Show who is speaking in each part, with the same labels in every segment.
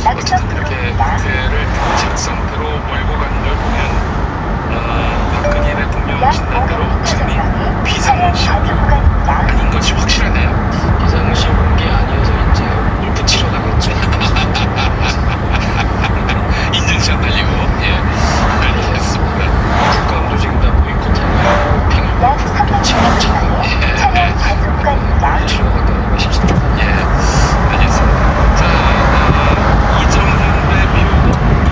Speaker 1: 어쨌든 이렇게 국회를 정책 상태로 몰고 가는 걸 보면 박근혜 대통령 진단대로 지금이 비상시국이 아닌 것이 확실하네요.
Speaker 2: 비상시국이 아니어서 이제 골프 치러 가겠죠.
Speaker 1: 인증샷 달리고. 예, 알겠습니다.
Speaker 2: 국감도 지금 다 보이콧하고 평일도 치러 차고 치러 가기가 쉽지 않아요.
Speaker 1: 예, 알겠습니다. 자, 이정현 대표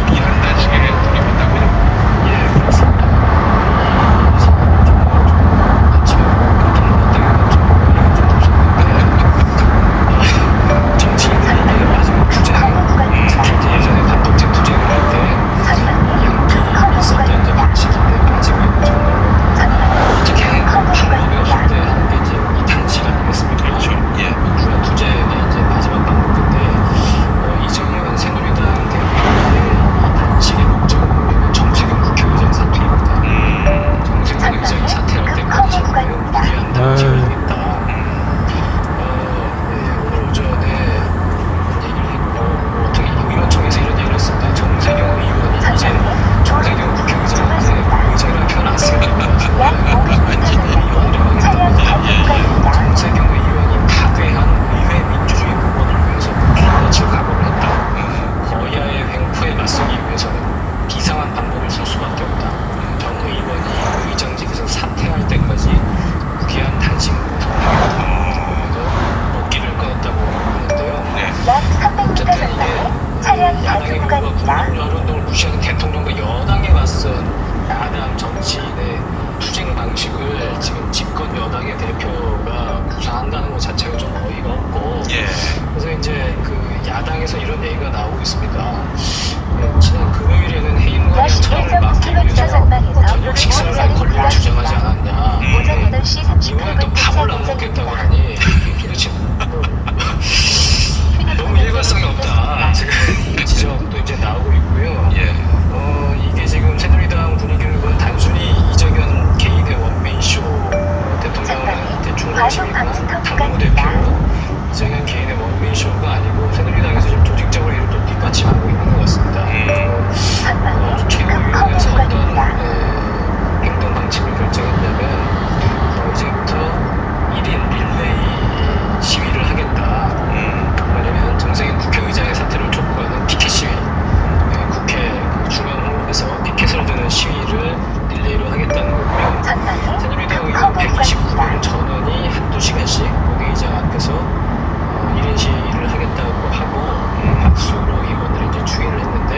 Speaker 1: 무기한 단식에 돌입했다고요?
Speaker 2: 예, 그렇습니다. 아침에 그렇게 정치인들이 마지막 투쟁, 예전에 반독재 투쟁을 할 때 양쪽이 있었던 이제 방식인데 마지막 정말 어떻게 방법이 없을 때 하는 게 이제 이 단식 아니겠습니까?
Speaker 1: 그렇죠. 예.
Speaker 2: 우리가 투쟁의 이제 마지막 방법인데 이정현 새누리당 대표의 이 단식의 목적은 뭐냐면 정세균 국회의장 사퇴입니다. 정세균 의장이 사퇴할 때까지 지금 무기한 단식을 하겠다. 오늘 오전에 얘기를 했고 어떻게 의원총회에서 이런 얘기를 했습니다. 정세균 의원이 이제 정세균 국회의장한테 의장이라는 표현 안 쓰거든요. 정세균 의원이 파괴한 의회 민주주의 근본을 위해서 국회를 각오를 했다. 거야의 횡포에 맞서기 위해서는 비상한 방법을 쓸 수밖에 없다. 정 의원이 의장직에서 사퇴할 때까지 무기한 단식으로 하겠다. 먹기를 끊었다고 하는데요. 어쨌든 이게 야당의 이유가 국민연합 운동을 무시하는 대통령과 여당에 맞선 야당 정치인의 투쟁 방식을 지금 집권 여당의 대표가 구사한다는 것 자체가 좀 어이가 없고
Speaker 1: 예.
Speaker 2: 그래서 이제 그 야당에서 이런 얘기가 나오고 있습니다. 지난 금요일에는 해임관의 처형을 막기 위해서 저녁 식사를 할 권리를 주장하지 않았냐. 이번엔 또 밥을 안 먹겠다고 하니 도대체 너무 일관성이 없다. 지금 지적도 이제 나오고 있고요.
Speaker 1: 예.
Speaker 2: 이게 지금 새누리당 분위기를 보면 단순히 이정현 개인의 원맨쇼 대통령은 대충하시니까 당무대표 이정현 개인의 원맨쇼가 아니고 새누리당에서 지금 조직적으로 이를 또 뒷받침하고 있는 것 같습니다. 최고위원회에서 어떤 행동 방침을 결정했냐면 이제부터 1인 릴레이 시위를 하겠다. 뭐냐면 정세균 국회의장의 사퇴를 촉구하는 피켓 시위, 국회 중앙홀에서 피켓을 드는 시위를 릴레이로 하겠다는 거고요. 새누리당 의원 129명 전원이 한두 시간씩 국회의장 앞에서 1인 시위를 하겠다고 하고 박수로 의원들이 이제 추이를 했는데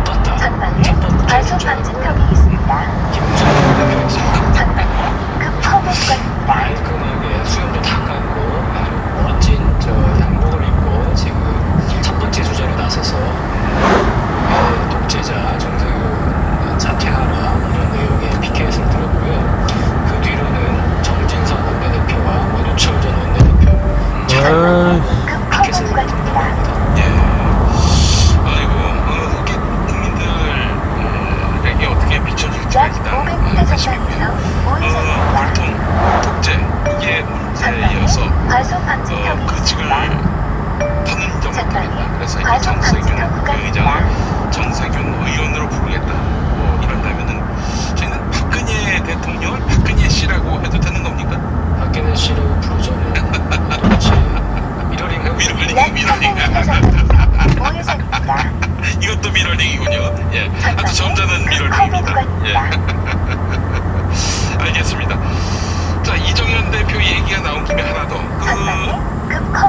Speaker 2: 떴다. 첫 번째 주자 김무성 대표였습니다. 말끔하게 수염도 닦았고 아주 멋진 양복을 입고 지금 첫 번째 주자로 나서서 독재자 정세균 사퇴하라 이런 내용의 피켓을 들었고요. 그 뒤로는 정진석 원내대표와 원유철 전 원내대표 피켓을 들었습니다.
Speaker 1: 예. 아이고, 이게 국민들에게 어떻게 비춰질지가 일단 관심이고요. 보통 독재, 이게 문제여서 그직을 터는 정도입니다. 그래서 이제 정세균 국회의장을 정세균 의원으로 부르겠다. 뭐 이런다면은 저희는 박근혜 대통령을 박근혜 씨라고 해도 되는 겁니까?
Speaker 2: 박근혜 씨라고 부르죠. 도대체 미러링
Speaker 1: 미러링. 이것도 미러링이군요. 예. 아주 점잖은 미러링입니다. 예. 알겠습니다. 자, 이정현 대표 얘기가 나온 김에 하나 더.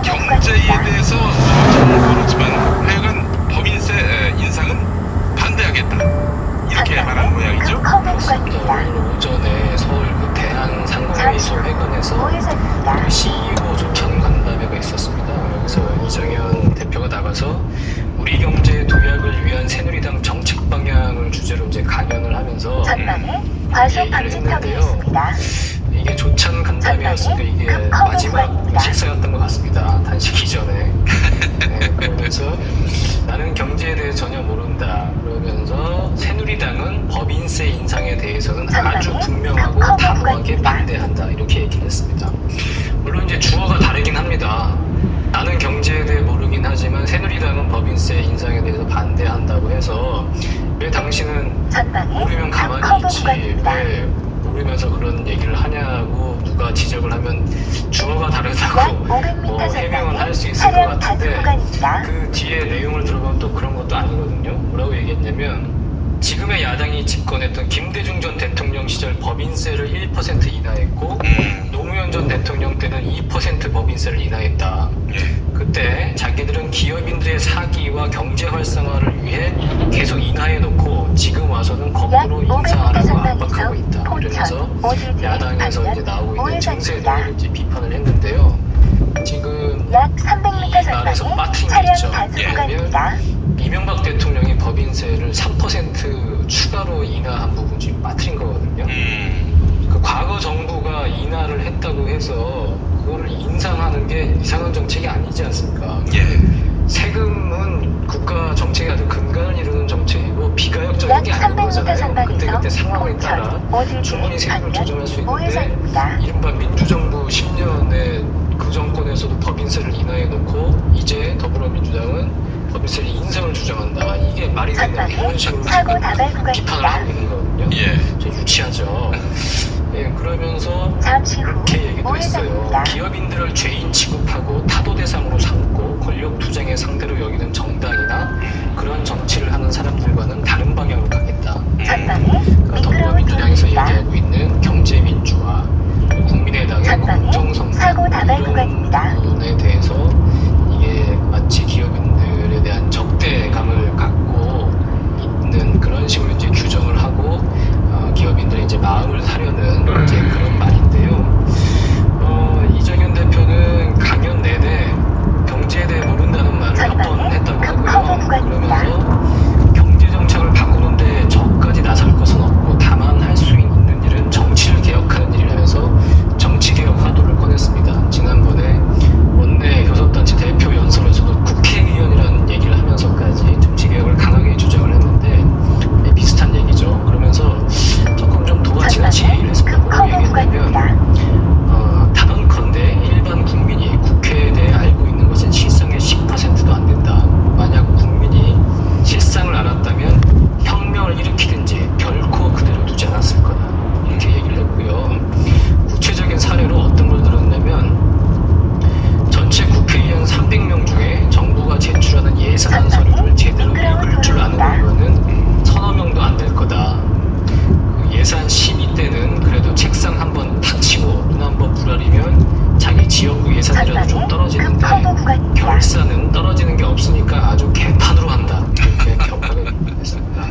Speaker 1: 경제에 대해서 저는 모르지만 하여간 법인세 인상은 반대하겠다. 이렇게 말한 모양이죠.
Speaker 2: 그렇습니다. 오늘 오전에 서울 그 대한상공회의소 회관에서 CEO 조찬 간담회가 있었습니다. 여기서 이정현 대표가 나가서 우리 경제의 도약을 위한 새누리당 정책 방향을 주제로 이제 강연을 하면서 얘기를 했는데요. 이게 조찬 간담회였으니까 이게 마지막 식사였던 것 같습니다. 단식 이전에. 그러면서 나는 경제에 대해 전혀 모른다. 그러면서 새누리당은 법인세 인상에 대해서는 아주 분명하고 단호하게 반대한다. 이렇게 얘기를 했습니다. 물론 이제 주어가 다르긴 합니다. 나는 경제에 대해 모르긴 하지만 새누리당은 법인세 인상에 대해서 반대한다고 해서 왜 당신은 모르면 가만히 있지, 왜 모르면서 그런 얘기를 하냐고 누가 지적을 하면 주어가 다르다고 뭐 해명은 할 수 있을 것 같은데 그 뒤에 내용을 들어보면 또 그런 것도 아니거든요. 뭐라고 얘기했냐면 지금의 야당이 집권했던 김대중 전 대통령 시절 법인세를 1% 인하했고 노무현 전 대통령 때는 2% 법인세를 인하했다. 그때 자기들은 기업인들의 사기와 경제 활성화를 위해 계속 인하해놓고 지금 와서는 거꾸로 인상하라고 압박하고 있다. 이러면서 야당에서 이제 나오고 있는 증세를 이제 비판을 했는데요. 지금 이 말에서 빠트린 게 있죠. 왜냐면 이명박 대통령이 법인세를 3% 추가로 인하한 부분 지금 빠트린 거거든요. 그 과거 정부가 인하를 했다고 해서 그거를 인상하는 게 이상한 정책이 아니지 않습니까? 세금은 국가 정책의 아주 근간을 이루는 정책이고 비가역적인 게 아닌 거잖아요. 그때 상황에 따라 충분히 세금을 조정할 수 있는데 이른바 민주정부 10년에 그 정권에서도 법인세를 인하해놓고 이제 더불어민주당은 법인세를 인상을 주장한다. 이게 말이 되냐 이런 식으로 지금 비판을 하고 있는 거거든요. 좀 유치하죠. 그러면서 이렇게 얘기도 했어요. 기업인들을 죄인 취급하고 타도 대상으로 삼고 권력 투쟁의 상대로 여기는 정당이나 그런 정치를 하는 사람들과는 다른 방향으로 가겠다. 그러니까 더불어민주당에서 얘기하고 있는 경제민주화, 국민의당의 공정성장 이런 부분에 대해서 이게 마치 기업인들에 대한 적대감을 갖고 있는 그런 식으로 이제 규정을 하고 기업인들의 이제 마음을 사려는 이제 그런 말인데요. 이정현 대표는 강연 내내 경제에 대해 모른다는 말을 몇 번 했다고 하고요. 그러면서 경제 정책을 바꾸는데 저까지 나설 것은 없고 다만 할 수 있는 일은 정치를 개혁하는 일이라면서 정치 개혁 화두를 꺼냈습니다. 지난번에 원내 교섭단체 대표 연설에서도 국회의원이라는 얘기를 하면서까지 정치 개혁을 강하게 주장을 했는데 비슷한 얘기죠. 그러면서 조금 좀 도화지같이 얘기를 했습니다. 뭐라고 얘기했냐면 단언컨대 일반 국민이 국회에 대해 알고 있는 것은 실상의 10%도 안 된다. 만약 국민이 실상을 알았다면 혁명을 일으키든지 결코 그대로 두지 않았을 거다. 이렇게 얘기를 했고요. 구체적인 사례로 어떤 걸 들었냐면 전체 국회의원 300명 중에 정부가 제출하는 예산 서류를 제대로 읽을 줄 아는 의원은 서너 명도 안 될 거다. 예산 심의 때는 그래도 책상 한번 탁 치고 눈 한번 부라리면 자기 지역구 예산이라도 좀 떨어지는데 결산은 떨어지는 게 없으니까 아주 개판으로 한다. 이렇게 격하게 했습니다.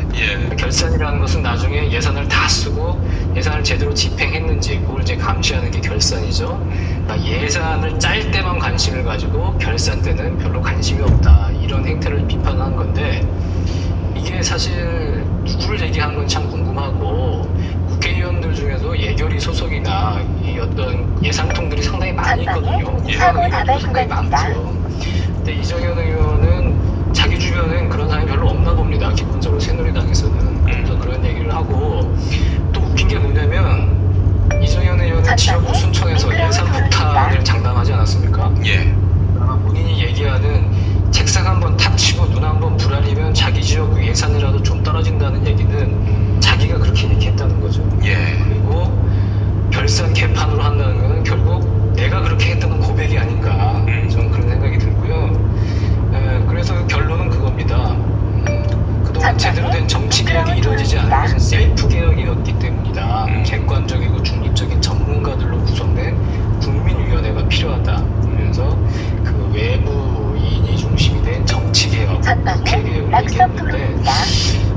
Speaker 2: 결산이라는 것은 나중에 예산을 다 쓰고 예산을 제대로 집행했는지 그걸 이제 감시하는 게 결산이죠. 그러니까 예산을 짤 때만 관심을 가지고 결산 때는 별로 관심이 없다. 이런 행태를 비판한 건데 이게 사실 누구를 얘기하는 건 참 궁금하고 국회의원들 중에도 예결위 소속이나 이 어떤 예산통들이 상당히 많이 있거든요. 예산의원도 상당히 많고요. 근데 이정현 의원은 자기 주변엔 그런 사람이 별로 없나 봅니다. 기본적으로 새누리당에서는. 그래서 그런 얘기를 하고 또 웃긴 게 뭐냐면 이정현 의원은 지역구 순천에서 예산 폭탄을 장담하지 않았습니까? 본인이 얘기하는 책상 한번 탁 치고 눈 한번 부라리면 자기 지역구 예산이라도 좀 떨어진다는 얘기는 자기가 그렇게 얘기했다는 거죠. 그리고 결산 개판으로 한다는 것은 결국 내가 그렇게 했다는 고백이 아닌가 저는 그런 생각이 들고요. 그래서 결론은 그겁니다. 그동안 제대로 된 정치 개혁이 이루어지지 않은 것은 셀프 개혁이었기 때문이다. 객관적이고 중립적인 전문가들로 구성된 국민위원회가 필요하다. 그래서 그 외부인이 중심이 된 정치 개혁, 국회 개혁을 얘기했는데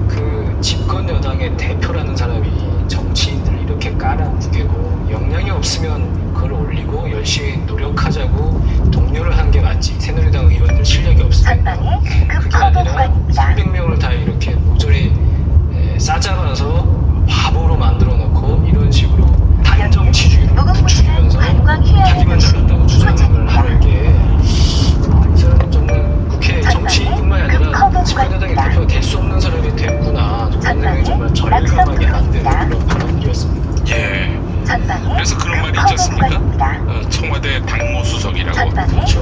Speaker 2: 그 집권 여당의 대표라는 사람이 정치인들을 이렇게 깔아뭉개고 역량이 없으면 그걸 올리고 열심히 노력하자고 독려를 한 게 맞지. 새누리당 의원들 실력이 없으면 그게 아니라 300명을 다 이렇게 모조리 싸잡아서 바보로 만들어 놓고 이런 식으로 단정치주의로 부추기면서 자기만 잘났다고 주장을 하는 게 이 사람은 정말 국회 정치인뿐만 아니라 집권여당의 대표가 될 수 없는 사람이 됐구나. 그런 생각이 정말 절감하게 만드는 그런 발언들이었습니다.
Speaker 1: 그래서 그런 말이 있지 않습니까? 청와대 당무수석이라고.
Speaker 2: 그렇죠.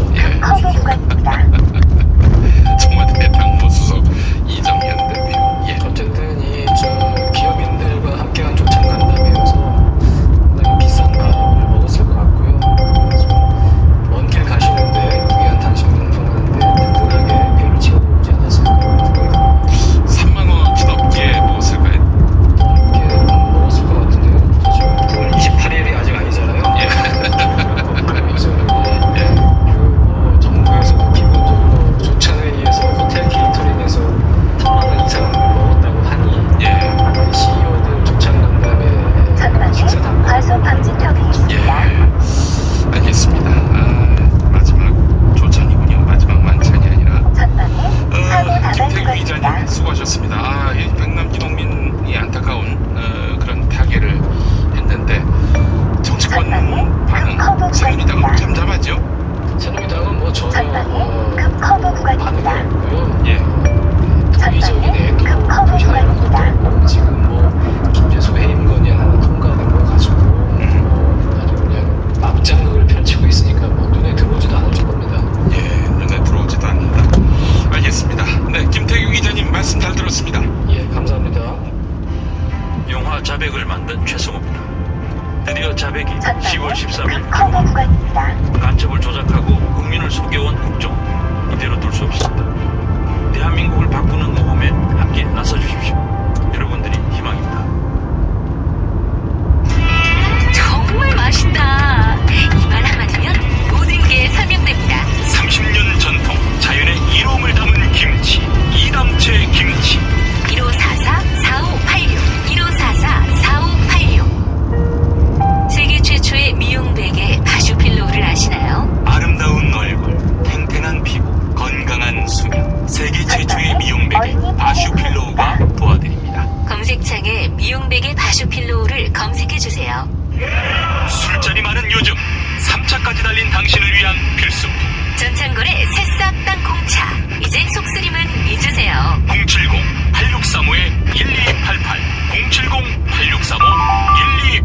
Speaker 3: 장거래 새싹 땅콩차. 이제 속쓰림은 잊으세요.
Speaker 4: 070-8635-1288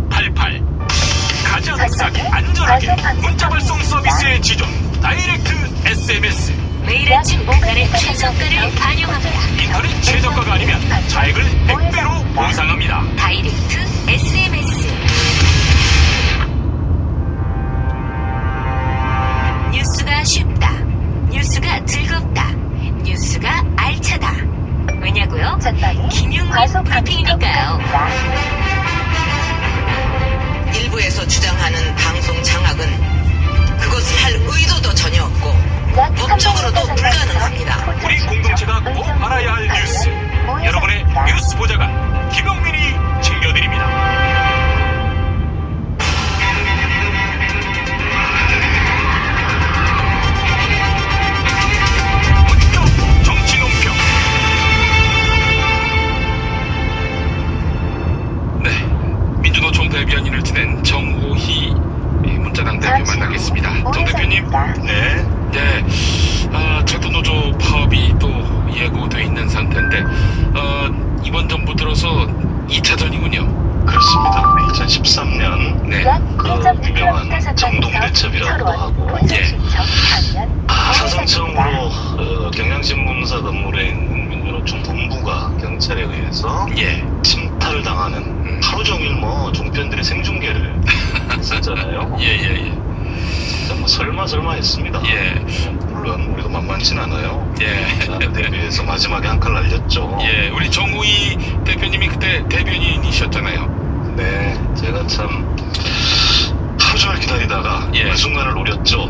Speaker 4: 070-8635-1288 가장 싸게 안전하게 문자 발송 서비스의 지존 다이렉트 SMS.
Speaker 3: 매일 아침 인터넷 최저가를 반영합니다.
Speaker 4: 인터넷 최저가가 아니면 차액을 100배로 보상합니다.
Speaker 3: 다이렉트 SMS. 뉴스가 쉽다. 뉴스가 즐겁다. 뉴스가 알차다. 왜냐고요? 김용민 브리핑이니까요.
Speaker 5: 일부에서 주장하는 방송 장악은 그것을 할 의도도 전혀 없고 법적으로도 불가능합니다.
Speaker 4: 우리 공동체가 꼭 알아야 할 뉴스, 여러분의 뉴스 보좌관 김용민이 챙겨드립니다. 본격 정치 논평.
Speaker 1: 네, 민주노총 대변인을 지낸 정호희 문자당 대표 만나겠습니다. 정 대표님.
Speaker 4: 네.
Speaker 1: 네, 철도노조 파업이 또 예고돼 있는 상태인데 이번 정부 들어서 2차전이군요.
Speaker 6: 그렇습니다. 2013년
Speaker 1: 네,
Speaker 6: 그 유명한 정동대첩이라고도 하고 사상 처음으로 경향신문사 건물에 있는 민주노총 본부가 경찰에 의해서
Speaker 1: 예,
Speaker 6: 침탈을 당하는 하루 종일 뭐 종편들이 생중계를 했었잖아요.
Speaker 1: 예.
Speaker 6: 진짜 뭐 설마 했습니다.
Speaker 1: 예.
Speaker 6: 물론 우리도 만만치 않아요.
Speaker 1: 예.
Speaker 6: 나를 대비해서 마지막에 한 칼 날렸죠.
Speaker 1: 예, 우리 정호희 대표님이 그때 대변인이셨잖아요.
Speaker 6: 네, 제가 참 하루 종일 기다리다가
Speaker 1: 예.
Speaker 6: 그 순간을 노렸죠.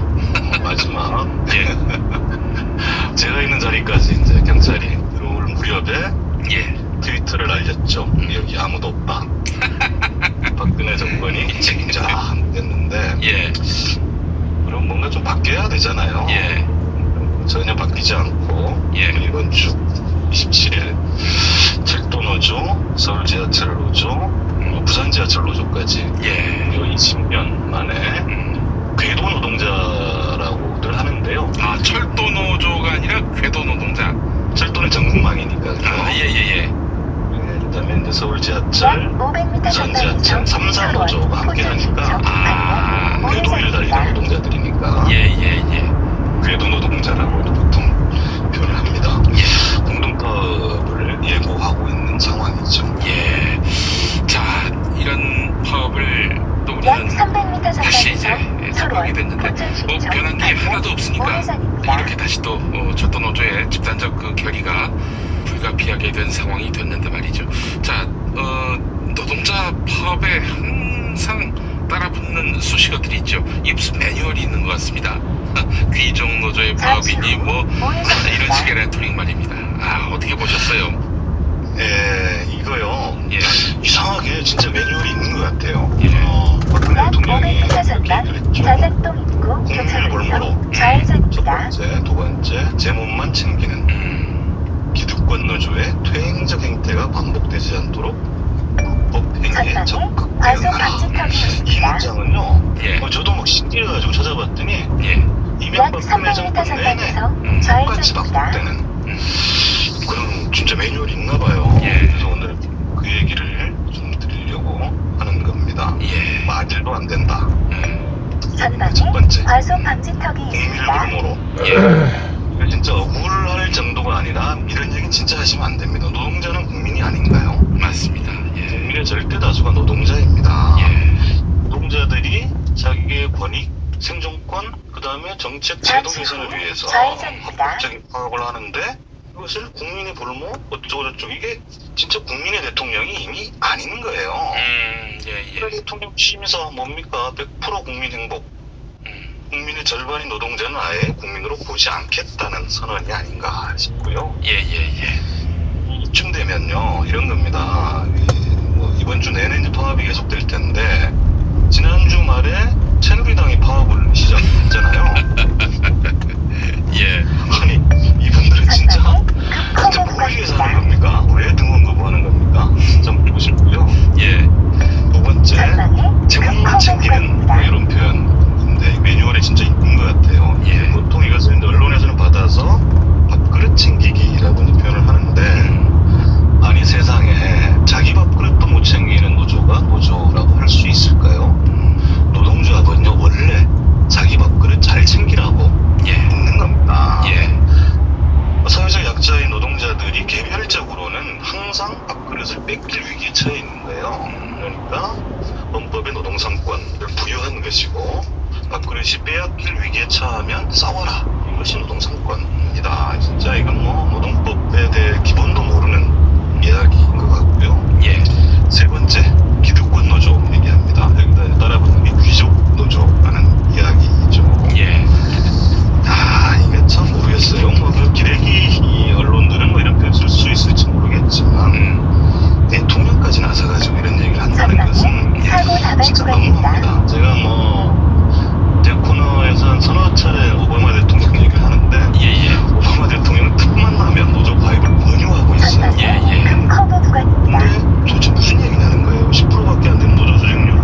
Speaker 6: 마지막.
Speaker 1: 예,
Speaker 6: 제가 있는 자리까지 이제 경찰이 들어올 무렵에
Speaker 1: 예,
Speaker 6: 트위터를 날렸죠. 여기 아무도 없다. 박근혜 정권이 책임자 했는데
Speaker 1: 예,
Speaker 6: 그럼 뭔가 좀 바뀌어야 되잖아요.
Speaker 1: 예,
Speaker 6: 전혀 바뀌지 않고
Speaker 1: 예.
Speaker 6: 이번 주 27일 철도노조, 서울지하철노조, 부산지하철노조까지
Speaker 1: 예.
Speaker 6: 20년 만에 궤도 노동자라고들 하는데요.
Speaker 1: 아, 철도노조가 아니라 궤도노동자.
Speaker 6: 철도는 전국망이니까요.
Speaker 1: 아, 예.
Speaker 6: 그다음에 이제 서울지하철, 부산지하철 3사 노조가 함께하니까
Speaker 1: 아,
Speaker 6: 궤도를 달리는 노동자들이니까
Speaker 1: 예.
Speaker 6: 궤도 노동자라고도 보통 표현을 합니다.
Speaker 1: 예.
Speaker 6: 공동파업을 예고하고 있는 상황이죠.
Speaker 1: 예. 자, 이런 파업을 또 우리는 다시 이제 접하게 됐는데 뭐 변한 게 하나도 없으니까 이렇게 다시 또 철도노조의 집단적 그 결의가 불가피하게 된 상황이 됐는데 말이죠. 자, 노동자 파업에 항상 따라붙는 수식어들이 있죠. 이게 무슨 매뉴얼이 있는 것 같습니다. 귀족 노조의 파업이니 뭐 이런 식의 레토릭 말입니다. 아, 어떻게 보셨어요?
Speaker 6: 예, 이거요.
Speaker 1: 예.
Speaker 6: 이상하게 진짜 매뉴얼이 있는 것 같아요.
Speaker 1: 예.
Speaker 6: 박근혜 대통령이 이렇게 얘기를 했죠. 국민을 볼모로 첫 번째, 두 번째, 제 몸만 챙기는 기득권 노조의 퇴행적 행태가 반복되지 않도록 불법 행위에 적극 대응하라. 이 문장은요.
Speaker 1: 예.
Speaker 6: 저도 막 신기해가지고 찾아봤더니
Speaker 1: 예.
Speaker 6: 이명박 박근혜 정권 내내 똑같이 반복되는 그런 진짜 매뉴얼이 있나 봐요.
Speaker 1: 예.
Speaker 6: 그래서 오늘 그 얘기를 좀 드리려고 하는 겁니다.
Speaker 1: 예.
Speaker 6: 말도 안 된다.
Speaker 3: 전방에
Speaker 6: 첫 번째,
Speaker 3: 과속 방지턱이
Speaker 6: 국민을
Speaker 3: 있습니다.
Speaker 6: 볼모로.
Speaker 1: 예.
Speaker 6: 이거 진짜 억울할 정도가 아니라 이런 얘기 진짜 하시면 안 됩니다. 노동자는 국민이 아닌가요?
Speaker 1: 맞습니다. 예.
Speaker 6: 국민의 절대 다수가 노동자입니다.
Speaker 1: 예.
Speaker 6: 노동자들이 자기의 권익, 생존권, 그 다음에 정책 제도 개선을 위해서 합법적인 파업을 하는데 이것을 국민의 볼모 어쩌고저쩌고 이게 진짜 국민의 대통령이 이미 아닌 거예요.
Speaker 1: 예.
Speaker 6: 대통령 취임사 뭡니까? 100% 국민 행복. 국민의 절반이 노동자는 아예 국민으로 보지 않겠다는 선언이 아닌가 싶고요.
Speaker 1: 예.
Speaker 6: 이쯤 되면요 이런 겁니다. 이번 주 내내 이제 파업이 계속될 텐데 지난주 말에 새누리당이 파업을 시작했잖아요.
Speaker 1: 예.
Speaker 6: 아니 이분들은 진짜 뭘 위해서 하는 겁니까? 왜 등원 거부하는 겁니까? 진짜 묻고 싶고요.
Speaker 1: 예.
Speaker 6: 두 번째 제목만 챙기는 뭐 이런 표현인데 매뉴얼에 진짜 있는 것 같아요.
Speaker 1: 예.
Speaker 6: 보통 이것을 이제 기득권입니다. 진짜 이건 뭐 노동법에 대해 기본도 모르는 이야기인 것 같고요.
Speaker 1: 예.
Speaker 6: 세 번째, 기득권 노조 얘기합니다. 여기다 따라붙는 게 귀족 노조라는 이야기죠.
Speaker 1: 예.
Speaker 6: 이게 참 모르겠어요. 그 기레기 이 언론들은 뭐 이런 표현 쓸 수 있을지 모르겠지만 대통령까지 나서가지고 이런 얘기를 한다는 것은 진짜 너무합니다. 제가 제 코너에서 서너 차례 오바마 대통령 얘기를 하는데
Speaker 1: 예.
Speaker 6: 오바마 대통령은 틈만 나면 노조 가입을 권유하고 있어요.
Speaker 1: 예.
Speaker 6: 근데 도대체 무슨 얘기냐는 거예요. 10%밖에 안 되는 노조 수익률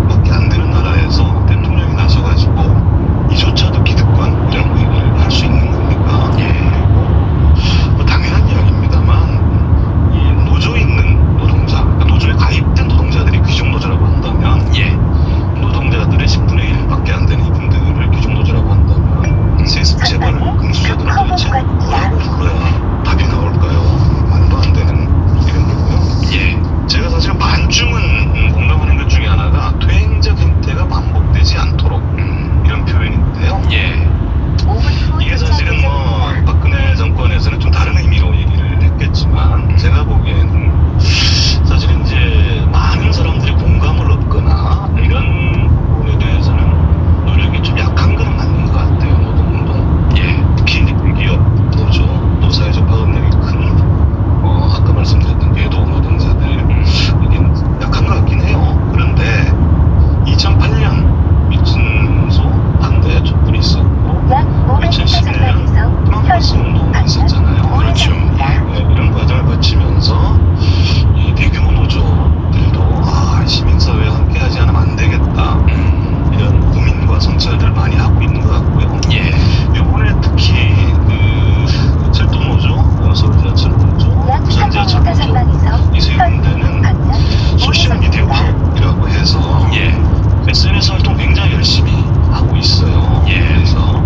Speaker 6: 밖에 안 되는 나라에서 대통령이 나서가지고 이조차도 기득권 이런 얘기를 할 수 있는 겁니까? 뭐 당연한 이야기입니다만 이 노조에 있는 노동자, 그러니까 노조에 가입된 노동자들이 귀족노조라고 한다면
Speaker 1: 예.
Speaker 6: 노동자들의 10분의 1밖에 안 되는 이분들을 귀족노조라고 한다면 세습 재벌 금수저들은 도대체 뭐라고 불러야 답이 나올까요? 말도 안 되는 이런 거고요.
Speaker 1: 예.
Speaker 6: 제가 사실은 반중은 공감하는 것 중에 하나가 퇴행적 행태가 반복되지 않도록 이런 표현인데요.
Speaker 1: 예.
Speaker 6: 이게 사실은 뭐 박근혜 정권에서는 좀 다른 의미로 얘기를 했겠지만 제가 보기에는 사실은 이제 많은 사람들이 공감을 얻거나 이런 부분에 대해서는 노력이 좀 약한 건 맞는 것 같아요. 노동운동.
Speaker 1: 예.
Speaker 6: 특히 이제 대기업 노조 또 사회적 파급력이 큰 아까 말씀드렸던 궤도 노동자들 이게 약한 것 같긴 해요. 그런데 2008년 미친소 반대 촛불이 있었고 2011년 희망버스 운동이 있었잖아요.
Speaker 1: 그렇죠.
Speaker 6: 이런 과정을 거치면서 이 대규모 노조들도 시민사회와 함께하지 않으면 안 되겠다 이런 고민과 성찰들을 많이 하고 있는 것 같고요.
Speaker 1: 예.
Speaker 6: 이번에 특히 그 철도노조, 서울지하철노조, 부산지하철노조 이 세 군데는 소셜미디어 파업이라고 해서
Speaker 1: 예.
Speaker 6: SNS 활동 굉장히 열심히 하고 있어요.
Speaker 1: 예.
Speaker 6: 그래서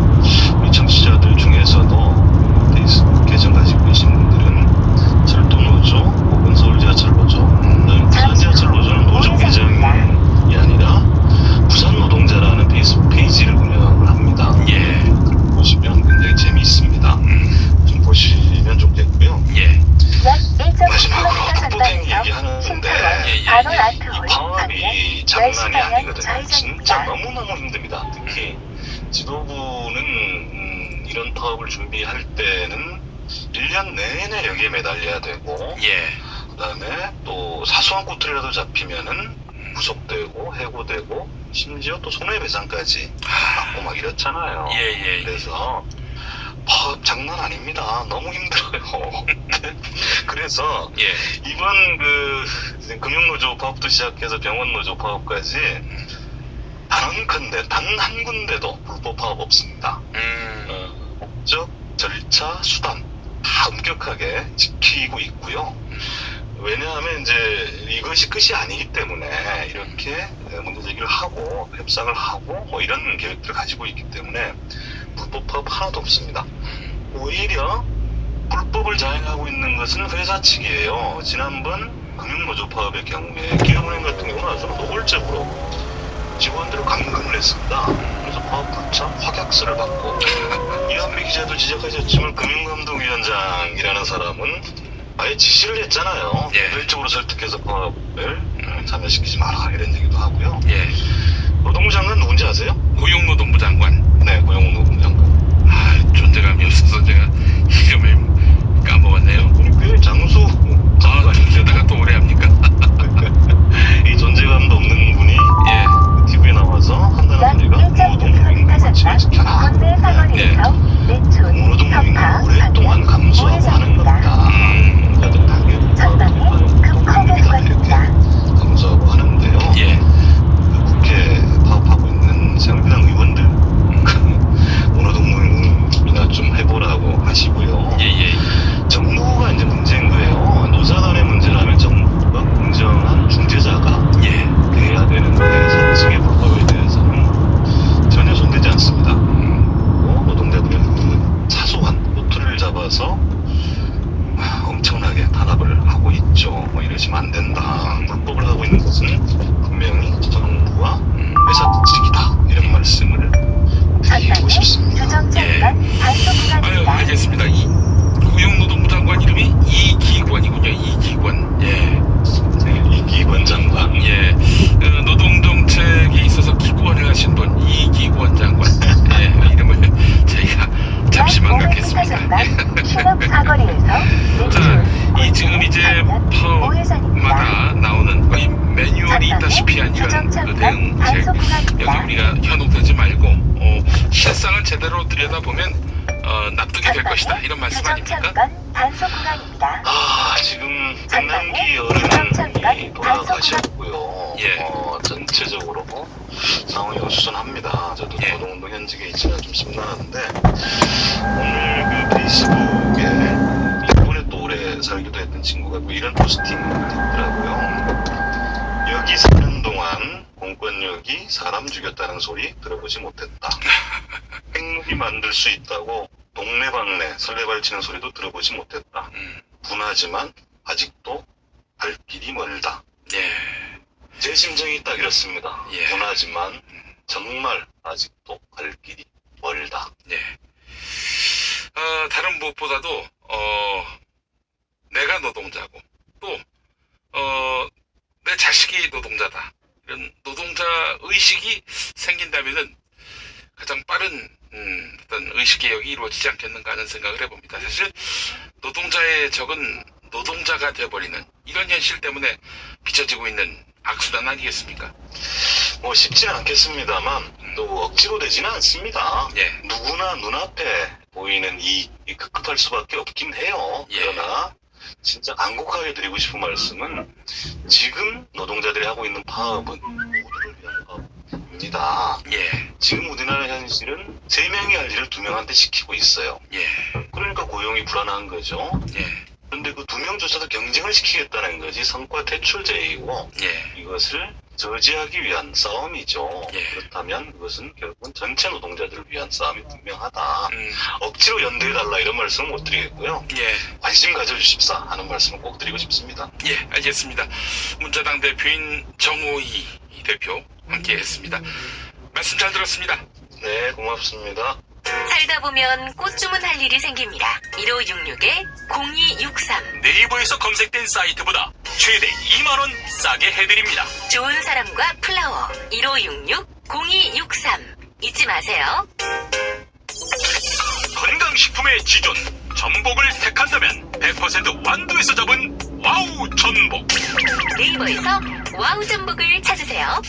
Speaker 6: 우리 청취자들 중에서도 페이스북 계정 가지고 계신 분들은 철도노조 혹은 서울지하철노조, 부산지하철노조는 노조 계정이 아니라 부산노동자라는 페이스북 페이지를 운영을 합니다.
Speaker 1: 예.
Speaker 6: 보시면 굉장히 재미있습니다. 좀 보시면 좋겠고요.
Speaker 1: 예.
Speaker 6: 마지막으로 북부행 얘기하는데 이 파업이 장난이 아니거든요. 진짜 너무너무 힘듭니다. 특히 지도부는 이런 파업을 준비할 때는 1년 내내 여기에 매달려야 되고
Speaker 1: 예.
Speaker 6: 그다음에 또 사소한 꼬투리라도 잡히면은 구속되고 해고되고 심지어 또 손해배상까지 받고 막 이렇잖아요.
Speaker 1: 예.
Speaker 6: 그래서 파업 장난 아닙니다. 너무 힘들어요. 그래서
Speaker 1: 예.
Speaker 6: 이번 그 금융노조 파업도 시작해서 병원노조 파업까지 단언컨대 단 한 군데도 불법 파업 없습니다. 목적, 절차, 수단 다 엄격하게 지키고 있고요. 왜냐하면 이제 이것이 끝이 아니기 때문에 이렇게 문제 제기를 하고 협상을 하고 뭐 이런 계획들을 가지고 있기 때문에 불법 파업 하나도 없습니다. 오히려 불법을 자행하고 있는 것은 회사 측이에요. 지난번 금융노조 파업의 경우에 기업은행 같은 경우는 아주 노골적으로 직원들을 감금을 했습니다. 그래서 파업 불참 확약서를 받고 이한미 기자도 지적하셨지만 금융감독위원장이라는 사람은 아예 지시를 했잖아요. 개별적으로 설득해서 파업을 참여시키지 마라 이런 얘기도 하고요.
Speaker 1: 예.
Speaker 6: 노동부 장관 누군지 아세요?
Speaker 1: 고용노동부 장관.
Speaker 6: 네, 고용노동부 장관.
Speaker 1: 존재감이 없어서 제가 이름을 까먹었네요.
Speaker 6: 꽤 장수
Speaker 1: 존재다가 또 오래 합니까?
Speaker 6: 이 존재감도 없는 분이 TV에 나와서 한다는 소리가 노동인구 가치를 지켜라. 노동인구 오랫동안 감수하고 하는 겁니다. 다들 당연히 겁니다. 이렇게 감수하고 하는데요. 국회 파업하고 있는 새누리당 의원들 노동인구나 좀 해보라고 하시고요. 정부가 이제 문제인 거예요. 노사 간의 문제라면 정부가 공정한 중재자가 돼야 되는데 사측의 불법에 대해서는 전혀 손대지 않습니다. 노동자들의 그 사소한 꼬투리를 잡아서 엄청나게 탄압을 하고 있죠. 뭐 이러시면 안 된다. 불법을 하고 있는 것은 분명히 정부와 회사 측이다. 이런 말씀을 드리고 드리고 싶습니다.
Speaker 1: 예. 아유, 알겠습니다. 이 고용노동부 장관 이름이 이기권이군요. 이기권. 예.
Speaker 6: 이기권 장관.
Speaker 1: 예. 노동정책에 있어서 기권을 하신 분 이기권 장관. 예. 이름을 저희가 잠시 망각했습니다. 예. 자, 이 지금 이제 파업마다 나오는 거의 매뉴얼이 있다시피 한 이런 그 대응책, 여기 우리가 현혹되지 말고 실상을 제대로 들여다보면 납득이 될 것이다, 이런 말씀 아닙니까?
Speaker 6: 지금 백남기 어른이 돌아가셨고요.
Speaker 1: 예.
Speaker 6: 전체적으로 상황이 어수선합니다. 저도
Speaker 1: 예.
Speaker 6: 노동운동 현직에 있지만 좀 심란한데, 오늘 그 페이스북에 일본에 또 오래 살기도 했던 친구가 뭐 이런 포스팅을 했더라고요. 여기 4년 동안 공권력이 사람 죽였다는 소리 들어보지 못했다. 핵무기 만들 수 있다고 동네방네 설레발치는 소리도 들어보지 못했다. 분하지만 아직도 갈 길이 멀다.
Speaker 1: 예.
Speaker 6: 제 심정이 딱 이렇습니다.
Speaker 1: 예.
Speaker 6: 분하지만 정말 아직도 갈 길이 멀다.
Speaker 1: 예. 다른 무엇보다도 내가 노동자고 또 내 자식이 노동자다, 이런 노동자 의식이 생긴다면은 가장 빠른 어떤 의식개혁이 이루어지지 않겠는가 하는 생각을 해봅니다. 사실 노동자의 적은 노동자가 되어버리는 이런 현실 때문에 비춰지고 있는 악순환 아니겠습니까?
Speaker 6: 뭐 쉽지는 않겠습니다만 또 억지로 되지는 않습니다.
Speaker 1: 예.
Speaker 6: 누구나 눈앞에 보이는 이익이 급급할 수밖에 없긴 해요.
Speaker 1: 예.
Speaker 6: 그러나 진짜 간곡하게 드리고 싶은 말씀은, 지금 노동자들이 하고 있는 파업은 모두를 위한 파업입니다.
Speaker 1: 예.
Speaker 6: 지금 우리나라 현실은 3명이 할 일을 2명한테 시키고 있어요.
Speaker 1: 예.
Speaker 6: 그러니까 고용이 불안한 거죠.
Speaker 1: 예.
Speaker 6: 그런데 그 2명조차도 경쟁을 시키겠다는 것이 성과 퇴출제이고,
Speaker 1: 예.
Speaker 6: 이것을 저지하기 위한 싸움이죠.
Speaker 1: 예.
Speaker 6: 그렇다면 그것은 결국은 전체 노동자들을 위한 싸움이 분명하다.
Speaker 1: 음.
Speaker 6: 억지로 연대해달라 이런 말씀은 못 드리겠고요.
Speaker 1: 예.
Speaker 6: 관심 가져주십사 하는 말씀을 꼭 드리고 싶습니다.
Speaker 1: 예, 알겠습니다. 문자당 대표인 정호희 대표 함께 했습니다. 말씀 잘 들었습니다.
Speaker 6: 네, 고맙습니다.
Speaker 3: 살다 보면 꽃 주문할 일이 생깁니다. 1566-0263.
Speaker 4: 네이버에서 검색된 사이트보다 최대 2만원 싸게 해드립니다.
Speaker 3: 좋은 사람과 플라워. 1566-0263. 잊지 마세요.
Speaker 4: 건강식품의 지존 전복을 택한다면 100% 완도에서 잡은 와우 전복.
Speaker 3: 네이버에서 와우 전복을 찾으세요.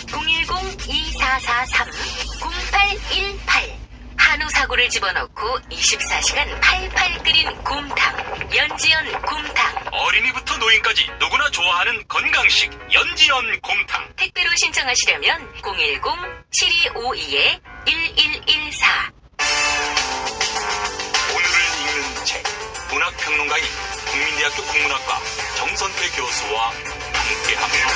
Speaker 3: 010-2443-0818. 한우 사고를 집어넣고 24시간 팔팔 끓인 곰탕. 연지연 곰탕.
Speaker 4: 어린이부터 노인까지 누구나 좋아하는 건강식 연지연 곰탕.
Speaker 3: 택배로 신청하시려면 010-7252-1114.
Speaker 4: 오늘을 읽는 책, 문학평론가인 국민대학교 국문학과 정선태 교수와 함께합니다.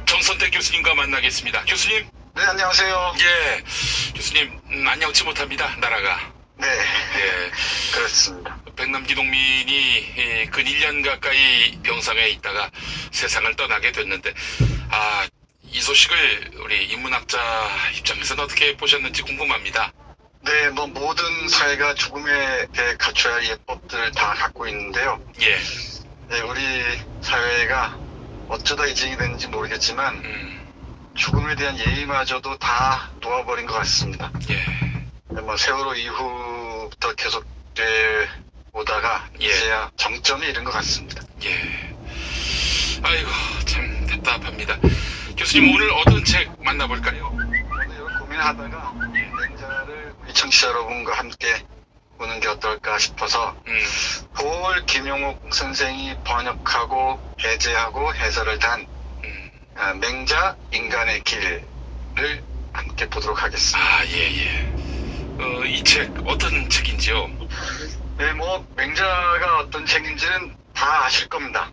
Speaker 1: 정선태 교수님과 만나겠습니다. 교수님.
Speaker 7: 네, 안녕하세요.
Speaker 1: 예. 교수님, 안녕치 못합니다, 나라가.
Speaker 7: 네,
Speaker 1: 예.
Speaker 7: 그렇습니다.
Speaker 1: 백남기 농민이 근 1년 가까이 병상에 있다가 세상을 떠나게 됐는데, 이 소식을 우리 인문학자 입장에서는 어떻게 보셨는지 궁금합니다.
Speaker 7: 네, 뭐 모든 사회가 죽음에 대해 갖춰야 할 예법들을 다 갖고 있는데요.
Speaker 1: 예.
Speaker 7: 네, 우리 사회가 어쩌다 이징이 됐는지 모르겠지만 죽음에 대한 예의마저도 다 놓아버린 것 같습니다.
Speaker 1: 예.
Speaker 7: 뭐 세월호 이후부터 계속돼 오다가
Speaker 1: 예.
Speaker 7: 이제야 정점이 이른 것 같습니다.
Speaker 1: 예. 아이고, 참 답답합니다. 교수님, 오늘 어떤 책 만나볼까요?
Speaker 7: 오늘 이런 고민하다가 맹자를 우리 청취자 여러분과 함께 보는 게 어떨까 싶어서 볼 김용옥 선생이 번역하고 배제하고 해설을 단 맹자 인간의 길을 함께 보도록 하겠습니다.
Speaker 1: 예. 이 책 어떤 책인지요?
Speaker 7: 네, 뭐 맹자가 어떤 책인지는 다 아실 겁니다.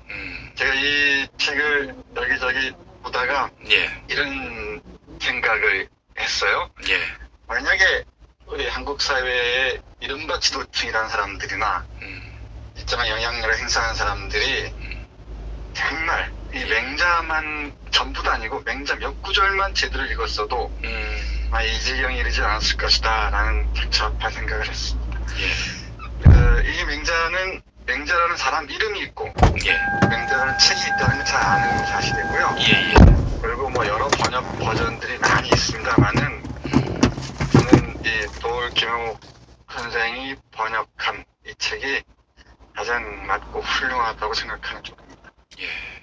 Speaker 7: 제가 이 책을 여기저기 보다가
Speaker 1: 예.
Speaker 7: 이런 생각을 했어요.
Speaker 1: 예.
Speaker 7: 만약에 우리 한국 사회에 이른바 지도층이라는 사람들이나 일정한 영향력을 행사하는 사람들이 정말 이 맹자만 전부도 아니고 맹자 몇 구절만 제대로 읽었어도 이 지경에 이르지 않았을 것이다 라는 복잡한 생각을 했습니다. 이 맹자라는 사람 이름이 있고 맹자라는 책이 있다는 걸 잘 아는 사실이고요. 그리고 뭐 여러 번역 버전들이 많이 있습니다만은 저는 이 도올 김영옥 선생이 번역한 이 책이 가장 맞고 훌륭하다고 생각하는 쪽입니다.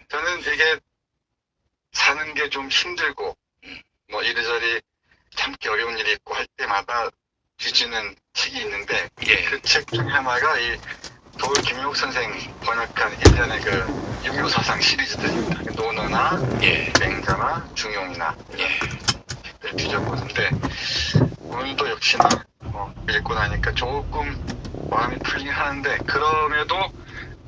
Speaker 7: 저는 이게 사는 게 좀 힘들고 뭐 이리저리 참기 어려운 일이 있고 할 때마다 뒤지는 책이 있는데 그 책 중 하나가 이 도올 김영옥 선생이 번역한 일련의 그 유교사상 시리즈들입니다. 논어나 맹자나 중용이나 책들을 뒤져보는데 오늘도 역시나 읽고 나니까 조금 마음이 풀리긴 하는데 그럼에도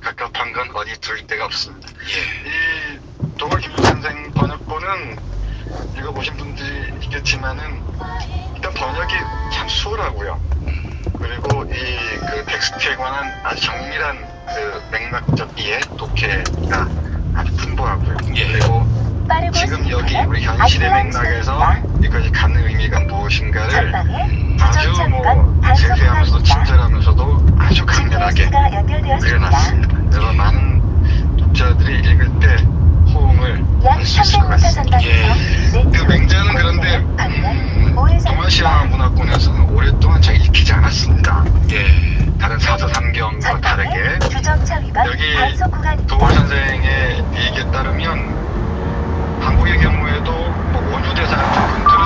Speaker 7: 갑갑한 건 어디 둘 데가 없습니다. 이 도올 김영옥 선생 번역본은 읽어보신 분들이 있겠지만은 일단 번역이 참 수월하고요. 그리고 이 그 텍스트에 관한 아주 정밀한 그 맥락적 이해, 독해가 아주 풍부하고요. 그리고 지금 여기 우리 현실의 맥락에서 이것이 갖는 의미가 무엇인가를 아주 뭐 세세하면서도 친절하면서도 아주 강렬하게 그려놨습니다. 그래서 많은 독자들이 읽을 때 호응을 할 수 있을 것 같습니다. 그 맹자는 그런데 동아시아 문화권에서는 오랫동안 잘 읽히지 않았습니다. 다른 사서 삼경과 다르게 여기 도올 선생의 얘기에 따르면 한국의 경우에도 뭐 원효대사 같은 분들은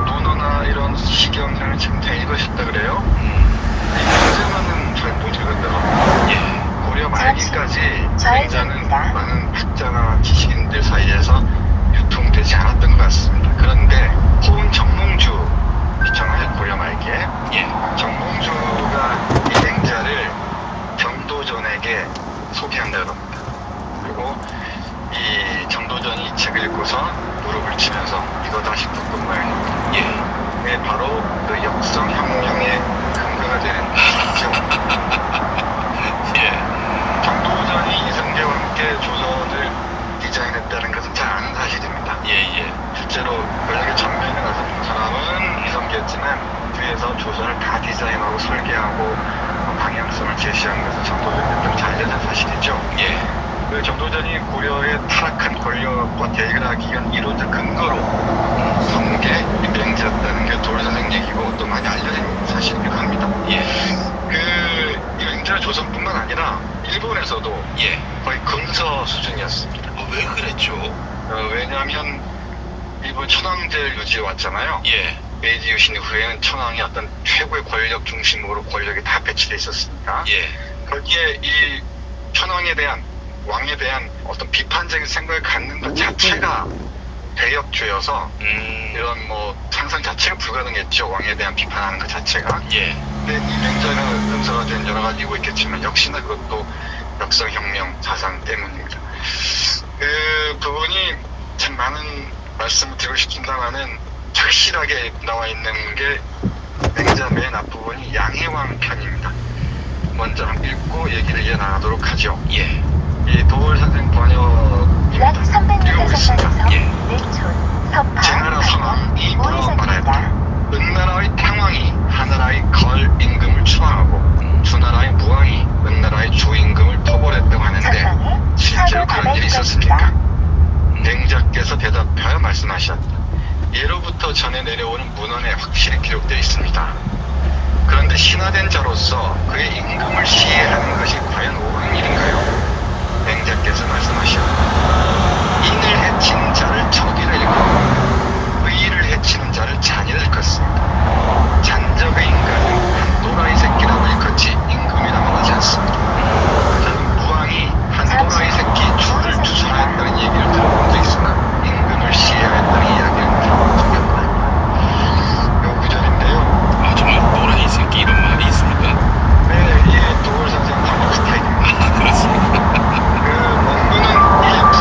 Speaker 7: 논어나 이런 시경을 지금 다 읽으셨다 그래요. 이 맹자만은 잘 못 읽었더라고요. 고려 말기까지 맹자는 많은 학자나 지식인들 사이에서 유통되지 않았던 것 같습니다. 그런데 호은 정몽주 있잖아요. 고려 말기에 정몽주가 이 맹자를 경도전에게 소개한다고 합니다. 그리고 이 정도전이 이 책을 읽고서 무릎을 치면서 이거다 싶었던 모양입니다. 바로 그 역성혁명의 근거가 되는 책이죠. 정도전이 이성계와 함께 조선을 디자인했다는 것은 잘 아는 사실입니다. 실제로 권력의 전면에 나섰던 사람은 이성계였지만 뒤에서 조선을 다 디자인하고 설계하고 방향성을 제시한 것은 정도전이었던 잘 알려진 사실이죠. 그 정도전이 고려의 타락한 권력과 대결하기 위한 이론적 근거로 삼은 게 맹자였다는 게 도올 선생 얘기고 또 많이 알려진 사실이기도 합니다. 그 맹자는 조선뿐만 아니라 일본에서도 거의 근서 수준이었습니다.
Speaker 1: 왜 그랬죠?
Speaker 7: 왜냐하면 일본 천황제를 유지해 왔잖아요. 메이지 유신 이후에는 천황이 어떤 최고의 권력 중심으로 권력이 다 배치돼 있었으니까 거기에 이 천황에 대한 왕에 대한 어떤 비판적인 생각을 갖는 것 자체가 대역죄여서 이런 뭐 상상 자체가 불가능했죠. 왕에 대한 비판하는 것 자체가. 근데 이 맹자는 근서가 된 여러 가지 이유가 있겠지만 역시나 그것도 역성혁명 사상 때문입니다. 그 부분이 참 많은 말씀을 드리고 싶습니다만은 확실하게 나와 있는 게 맹자 맨 앞부분이 양해왕 편입니다. 먼저 한번 읽고 얘기를 이어나가도록 하죠. 이 도올 선생 번역입니다. 읽어보겠습니다. 제나라 성왕이 물어 말하였다. 은나라의 탕왕이 하나라의 걸 임금을 추방하고 주나라의 무왕이 은나라의 주임금을 토벌했다고 하는데 실제로 그런 일이 있었습니까? 맹자께서 대답하여 말씀하셨다. 예로부터 전해 내려오는 문헌에 확실히 기록되어 있습니다. 그런데 신하된 자로서 그의 임금을 시해하는 것이 과연 옳은 일인가요? 맹자께서 말씀하셨다. 인을 해치는 자를 적이라 일컫고 의의를 해치는 자를 잔이라 일컫습니다. 잔적의 인간은 한 또라이 새끼라고 일컫지 임금이라 말하지 않습니다. 저는 무왕이 한 또라이 새끼 줄을 추천하였다는 얘기를 들어본 적 있으나 임금을 시해하였다는 이야기를 들어본 적이 없다. 요 구절인데요.
Speaker 1: 정말 또라이 새끼 이런 말이 있습니까?
Speaker 7: 네, 이 도올 선생 번역 스타일입니다.
Speaker 1: 그렇습니까?
Speaker 7: 그 원문은 일부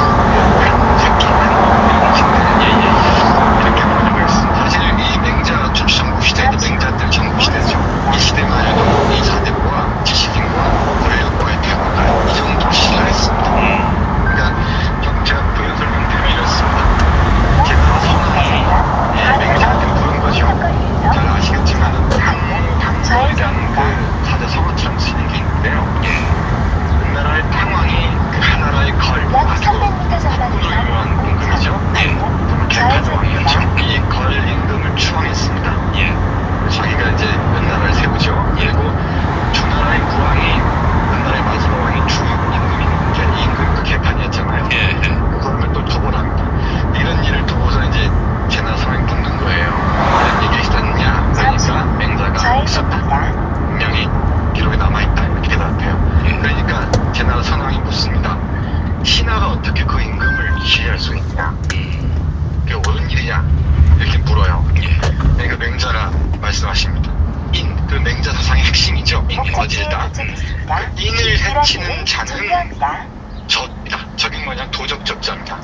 Speaker 7: 한 새끼 이런 식인데 이렇게 번역을 했습니다. 사실 이 맹자 전국시대도 맹자 때 전국시대죠. 이 시대만 해도 사자 성어처럼 쓰이는 게 있는데요.
Speaker 1: 예.
Speaker 7: 은나라의 탕왕이 그 하나라의 걸, 아주 국구로 유명한 임금이죠. 개판 왕이었죠. 이 걸 임금을 추앙했습니다.
Speaker 1: 예.
Speaker 7: 자기가 이제 은나라를 세우죠. 그리고 주나라의 국왕이 은나라의 마지막 왕이 주 임금인 게 임금 그 개판이었잖아요.
Speaker 1: 예.
Speaker 7: 그걸 또 토벌합니다. 이런 일을 두고서 이제 제나 상황이 묻는 거예요. 이런 얘기 있었냐? 그러니까 맹자가 있었다. 분명히 기록에 남아있다. 이렇게 대답해요. 그러니까 제나 선왕이 묻습니다. 신하가 어떻게 그 임금을 지휘할 수 있냐? 그게 옳은 일이냐? 이렇게 물어요. 그러니까 맹자가 말씀하십니다. 인, 그 맹자 사상의 핵심이죠. 인이 어딜다. 그 인을 해치는 자는 적이다. 적인 뭐냐? 도적적자입니다.